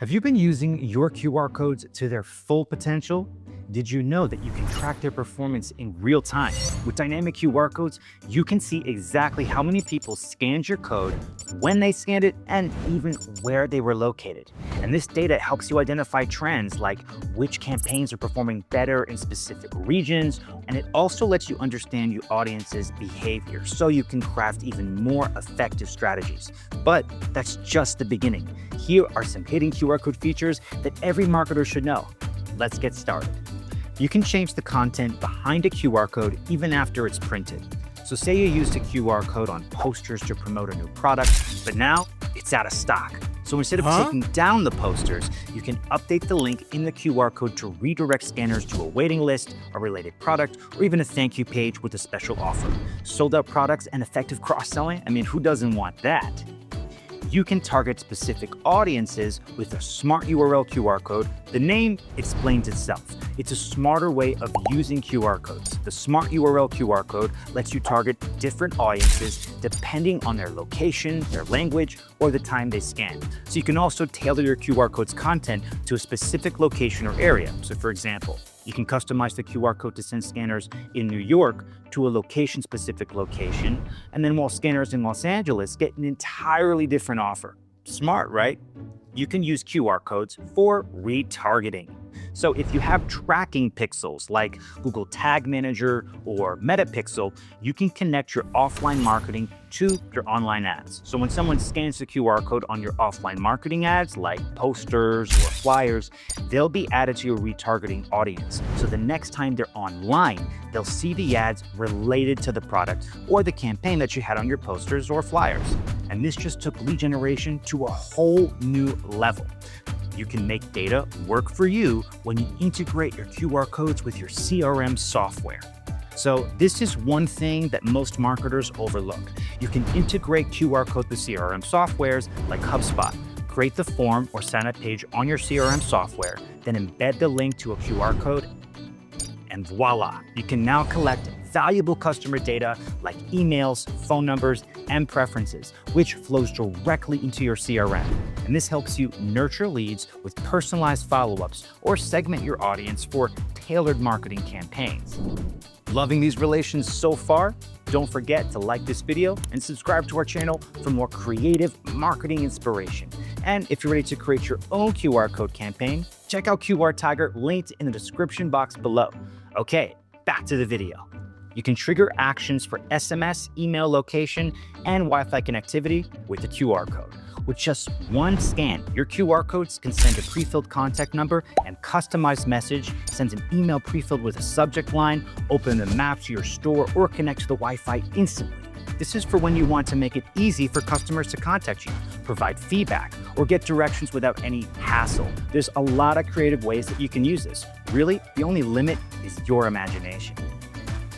Have you been using your QR codes to their full potential? Did you know that you can track their performance in real time? With dynamic QR codes, you can see exactly how many people scanned your code, when they scanned it, and even where they were located. And this data helps you identify trends like which campaigns are performing better in specific regions, and it also lets you understand your audience's behavior so you can craft even more effective strategies. But that's just the beginning. Here are some hidden QR code features that every marketer should know. Let's get started. You can change the content behind a QR code even after it's printed. So say you used a QR code on posters to promote a new product, but now it's out of stock. So instead of taking down the posters, you can update the link in the QR code to redirect scanners to a waiting list, a related product, or even a thank you page with a special offer. Sold out products and effective cross-selling? I mean, who doesn't want that? You can target specific audiences with a smart URL QR code. The name explains itself. It's a smarter way of using QR codes. The smart URL QR code lets you target different audiences depending on their location, their language, or the time they scan. So you can also tailor your QR code's content to a specific location or area. So for example, you can customize the QR code to send scanners in New York to a location-specific location, and then while scanners in Los Angeles get an entirely different offer. Smart, right? You can use QR codes for retargeting. So if you have tracking pixels like Google Tag Manager or Metapixel, you can connect your offline marketing to your online ads. So when someone scans the QR code on your offline marketing ads like posters or flyers, they'll be added to your retargeting audience. So the next time they're online, they'll see the ads related to the product or the campaign that you had on your posters or flyers. And this just took lead generation to a whole new level. You can make data work for you when you integrate your QR codes with your CRM software. So this is one thing that most marketers overlook. You can integrate QR code with CRM softwares like HubSpot. Create the form or sign-up page on your CRM software, then embed the link to a QR code, and voila, you can now collect valuable customer data like emails, phone numbers, and preferences, which flows directly into your CRM. And this helps you nurture leads with personalized follow-ups or segment your audience for tailored marketing campaigns. Loving these relations so far? Don't forget to like this video and subscribe to our channel for more creative marketing inspiration. And if you're ready to create your own QR code campaign, check out QR Tiger linked in the description box below. Okay, back to the video. You can trigger actions for SMS, email location, and Wi-Fi connectivity with the QR code. With just one scan, your QR codes can send a pre-filled contact number and customized message, sends an email pre-filled with a subject line, open the map to your store, or connect to the Wi-Fi instantly. This is for when you want to make it easy for customers to contact you, provide feedback, or get directions without any hassle. There's a lot of creative ways that you can use this. Really, the only limit is your imagination.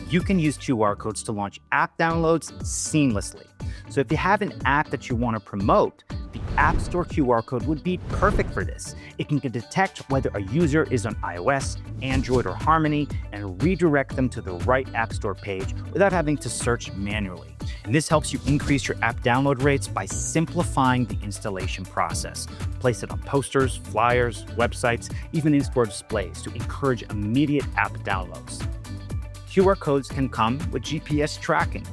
You can use QR codes to launch app downloads seamlessly. So if you have an app that you want to promote, the App Store QR code would be perfect for this. It can detect whether a user is on iOS, Android, or Harmony and redirect them to the right App Store page without having to search manually. And this helps you increase your app download rates by simplifying the installation process. Place it on posters, flyers, websites, even in-store displays to encourage immediate app downloads. QR codes can come with GPS tracking.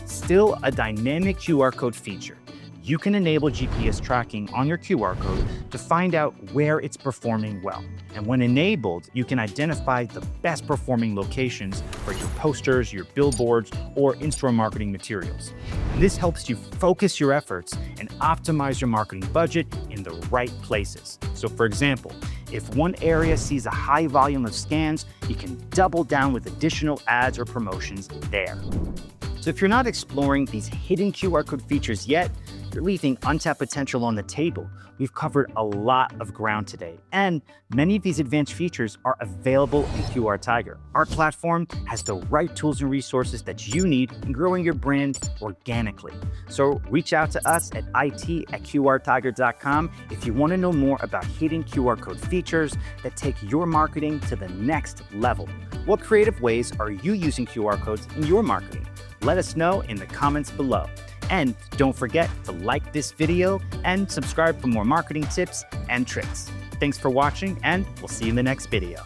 Still a dynamic QR code feature. You can enable GPS tracking on your QR code to find out where it's performing well. And when enabled, you can identify the best performing locations for your posters, your billboards, or in-store marketing materials. And this helps you focus your efforts and optimize your marketing budget in the right places. So for example, if one area sees a high volume of scans, you can double down with additional ads or promotions there. So if you're not exploring these hidden QR code features yet, you're leaving untapped potential on the table. We've covered a lot of ground today, and many of these advanced features are available in QR Tiger. Our platform has the right tools and resources that you need in growing your brand organically. So reach out to us at it@qrtiger.com if you want to know more about hidden QR code features that take your marketing to the next level. What creative ways are you using QR codes in your marketing? Let us know in the comments below. And don't forget to like this video and subscribe for more marketing tips and tricks. Thanks for watching, and we'll see you in the next video.